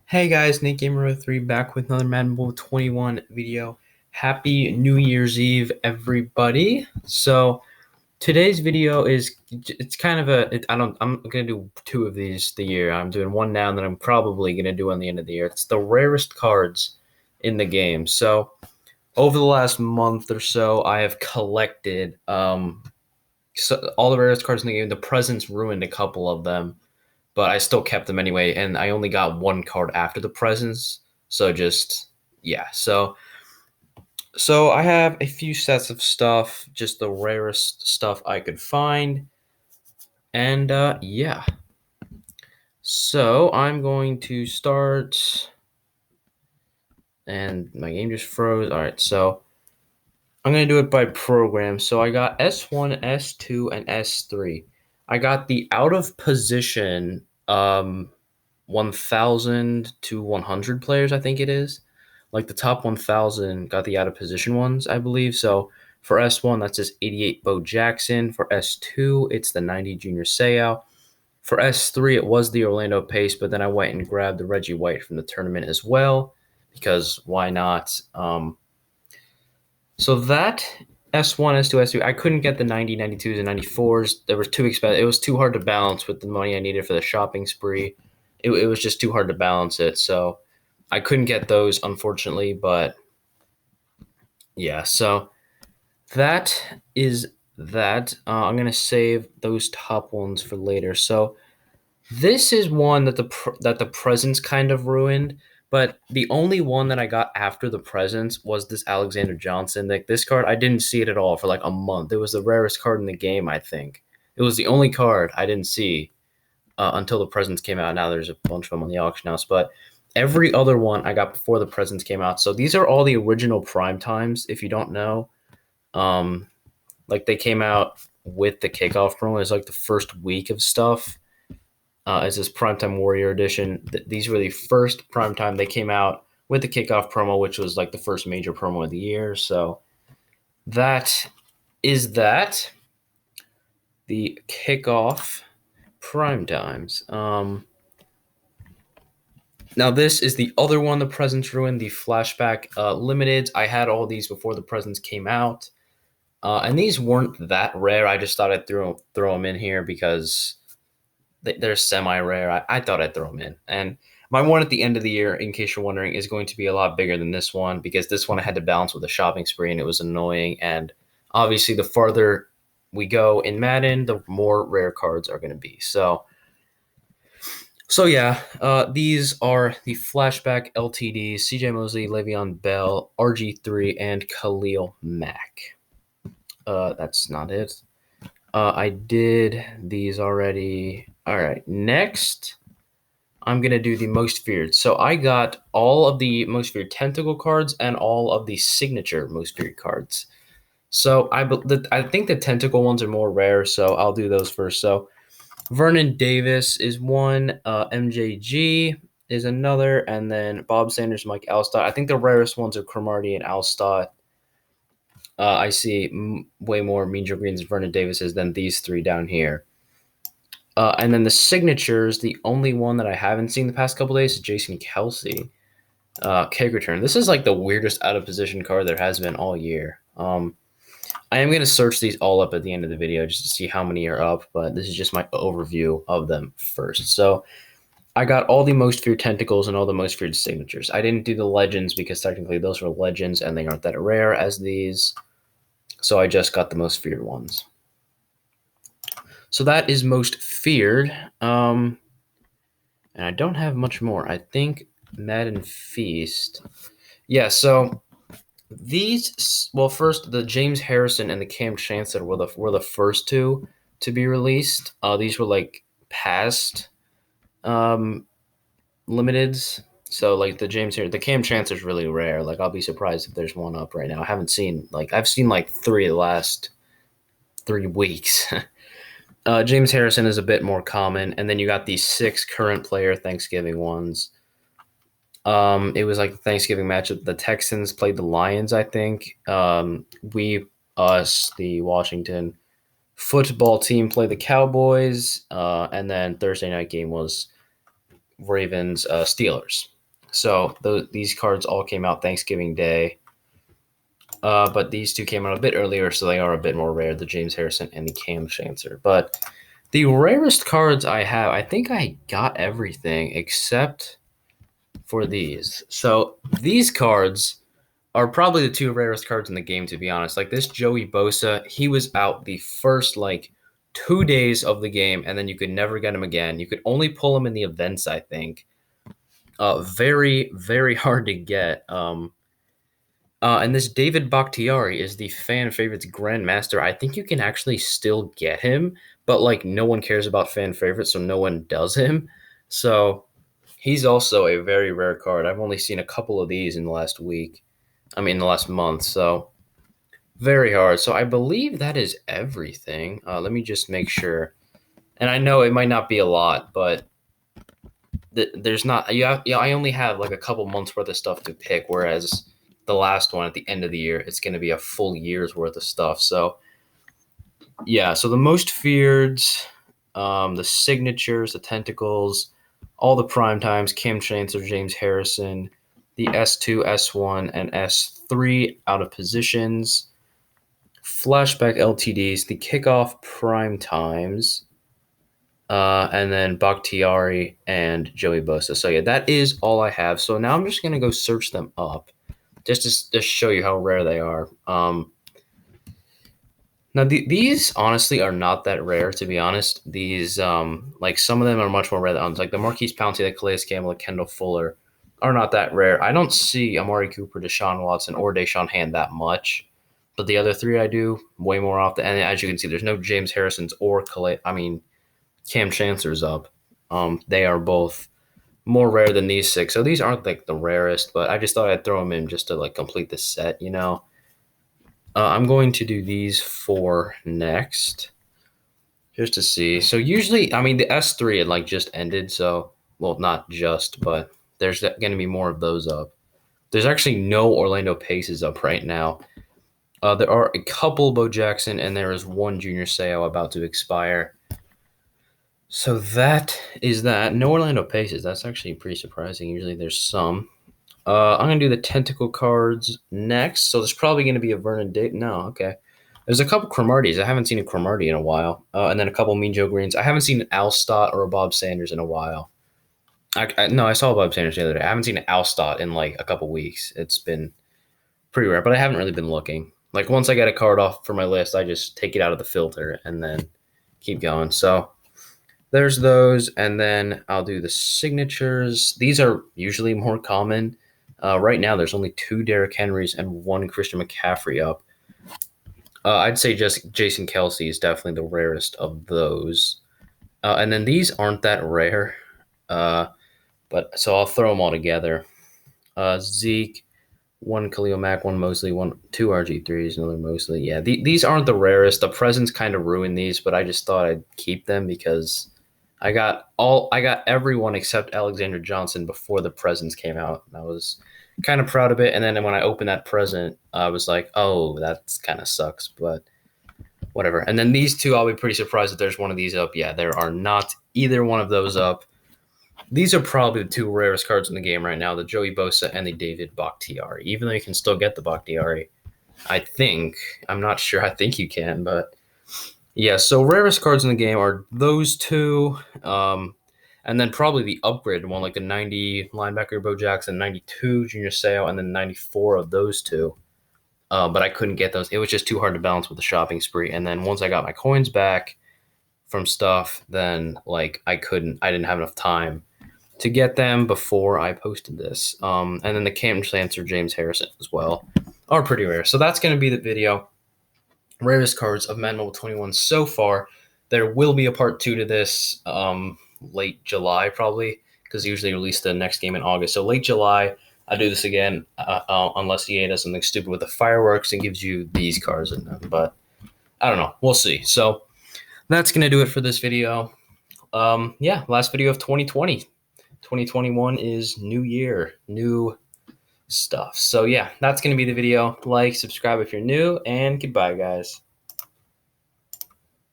Hey guys, Nate Gamer03 back with another Madden Bowl 21 video. Happy New Year's Eve, everybody. So today's video it's kind of I'm gonna do two of these the year. I'm doing one now, and then I'm probably gonna do one the end of the year. It's the rarest cards in the game. So over the last month or so, I have collected all the rarest cards in the game. The presents ruined a couple of them, but I still kept them anyway, and I only got one card after the presents. So just yeah. So I have a few sets of stuff, just the rarest stuff I could find. And yeah. So I'm going to start, and my game just froze. All right, so I'm going to do it by program. So I got S1, S2, and S3. I got the out of position 1,000 to 100 players, I think it is. Like the top 1,000 got the out of position ones, I believe. So for S1, that's just 88 Bo Jackson. For S2, it's the 90 Junior Seau. For S3, it was the Orlando Pace, but then I went and grabbed the Reggie White from the tournament as well, because why not? So that S1, S2, S2, I couldn't get the 90, 92s, and 94s. They were too expensive. It was too hard to balance with the money I needed for the shopping spree. It was just too hard to balance it. So I couldn't get those, unfortunately. But yeah, so that is that. I'm going to save those top ones for later. So this is one that the presents kind of ruined, but the only one that I got after the presents was this Alexander Johnson. Like this card, I didn't see it at all for like a month. It was the rarest card in the game, I think. It was the only card I didn't see until the presents came out. Now there's a bunch of them on the auction house, but every other one I got before the presents came out. So these are all the original prime times. If you don't know, um, like they came out with the kickoff promo. It's like the first week of stuff as this Primetime Warrior Edition. These were the first Primetime they came out with the kickoff promo, which was like the first major promo of the year. So that is that. The kickoff Primetimes. Now this is the other one the presents ruined, the Flashback Limited. I had all these before the presents came out. And these weren't that rare. I just thought I'd throw them in here because they're semi-rare. I thought I'd throw them in. And my one at the end of the year, in case you're wondering, is going to be a lot bigger than this one because this one I had to balance with a shopping spree and it was annoying. And obviously, the farther we go in Madden, the more rare cards are going to be. So yeah, these are the Flashback LTDs: CJ Mosley, Le'Veon Bell, RG3, and Khalil Mack. That's not it. I did these already. All right, next I'm going to do the most feared. So I got all of the most feared tentacle cards and all of the signature most feared cards. So I think the tentacle ones are more rare, so I'll do those first. So Vernon Davis is one, MJG is another, and then Bob Sanders, Mike Alstott. I think the rarest ones are Cromartie and Alstott. I see way more Mean Joe Greens and Vernon Davises than these three down here. And then the signatures, the only one that I haven't seen the past couple days is Jason Kelsey. Kick return. This is like the weirdest out of position card there has been all year. I am going to search these all up at the end of the video just to see how many are up, but this is just my overview of them first. So I got all the most feared tentacles and all the most feared signatures. I didn't do the legends because technically those are legends and they aren't that rare as these. So I just got the most feared ones. So that is most feared. And I don't have much more. I think Madden Feast. Yeah, so these, well, first the James Harrison and the Cam Chancellor were the first two to be released. These were like past limiteds. So like the Cam Chancellor is really rare. Like I'll be surprised if there's one up right now. I've seen like 3 of the last 3 weeks. James Harrison is a bit more common, and then you got these 6 current player Thanksgiving ones. It was like the Thanksgiving matchup. The Texans played the Lions, I think. The Washington football team played the Cowboys, and then Thursday night game was Ravens Steelers. So these cards all came out Thanksgiving Day. But these two came out a bit earlier, so they are a bit more rare, the James Harrison and the Cam Chancer. But the rarest cards I have, I think I got everything except for these. So these cards are probably the two rarest cards in the game, to be honest. Like this Joey Bosa, he was out the first like 2 days of the game, and then you could never get him again. You could only pull him in the events, I think. Very, very hard to get. And this David Bakhtiari is the fan favorites grandmaster. I think you can actually still get him, but like no one cares about fan favorites, so no one does him. So he's also a very rare card. I've only seen a couple of these in the last week. I mean, the last month. So very hard. So I believe that is everything. Let me just make sure. And I know it might not be a lot, but there's not. I only have like a couple months worth of stuff to pick, whereas the last one at the end of the year, it's going to be a full year's worth of stuff. So yeah. So the most feared, the signatures, the tentacles, all the prime times, Cam Chancellor, James Harrison, the S2, S1, and S3 out of positions, flashback LTDs, the kickoff prime times, and then Bakhtiari and Joey Bosa. So yeah, that is all I have. So now I'm just gonna go search them up, just show you how rare they are. Now these honestly are not that rare, to be honest. These like some of them are much more rare than others. Like the Marquise Pouncey, the Calais Campbell, the Kendall Fuller are not that rare. I don't see Amari Cooper, Deshaun Watson, or Deshaun Hand that much. But the other three I do way more often. And as you can see, there's no James Harrison's or Cam Chancellor's up. They are both more rare than these six. So these aren't like the rarest, but I just thought I'd throw them in just to like complete the set, you know. I'm going to do these four next just to see. So usually, I mean, the S3 had like just ended. So, well, not just, but there's going to be more of those up. There's actually no Orlando Paces up right now. There are a couple Bo Jackson, and there is one Junior Seau about to expire. So that is that. No Orlando Paces. That's actually pretty surprising. Usually there's some. I'm going to do the tentacle cards next. So there's probably going to be a Vernon Date. No, okay. There's a couple Cromarties. I haven't seen a Cromartie in a while. And then a couple Mean Joe Greens. I haven't seen an Al Stott or a Bob Sanders in a while. No, I saw Bob Sanders the other day. I haven't seen an Al Stott in like a couple weeks. It's been pretty rare, but I haven't really been looking. Like once I get a card off for my list, I just take it out of the filter and then keep going. So there's those, and then I'll do the signatures. These are usually more common. Right now, there's only two Derrick Henrys and one Christian McCaffrey up. I'd say just Jason Kelsey is definitely the rarest of those. And then these aren't that rare, but so I'll throw them all together. Zeke, one Khalil Mack, one Mosley, two RG3s, another Mosley. Yeah, these aren't the rarest. The presents kind of ruined these, but I just thought I'd keep them because I got everyone except Alexander Johnson before the presents came out. I was kind of proud of it. And then when I opened that present, I was like, oh, that kind of sucks, but whatever. And then these two, I'll be pretty surprised if there's one of these up. Yeah, there are not either one of those up. These are probably the two rarest cards in the game right now, the Joey Bosa and the David Bakhtiari. Even though you can still get the Bakhtiari, I think. I'm not sure. I think you can, but yeah. So rarest cards in the game are those two, and then probably the upgraded one, like the 90 linebacker Bo Jackson, 92 Junior Seau, and then 94 of those two. But I couldn't get those. It was just too hard to balance with the shopping spree. And then once I got my coins back from stuff, then like I didn't have enough time to get them before I posted this. And then the Cam Chancellor, James Harrison as well are pretty rare. So that's going to be the video. Rarest cards of Madden Mobile 21 so far. There will be a part 2 to this late July probably, because usually release the next game in August. So late July, I'll do this again unless EA does something stupid with the fireworks and gives you these cards in them. But I don't know. We'll see. So that's going to do it for this video. Yeah, last video of 2020. 2021 is new year, new stuff. So yeah, that's going to be the video. Like, subscribe if you're new, and goodbye, guys.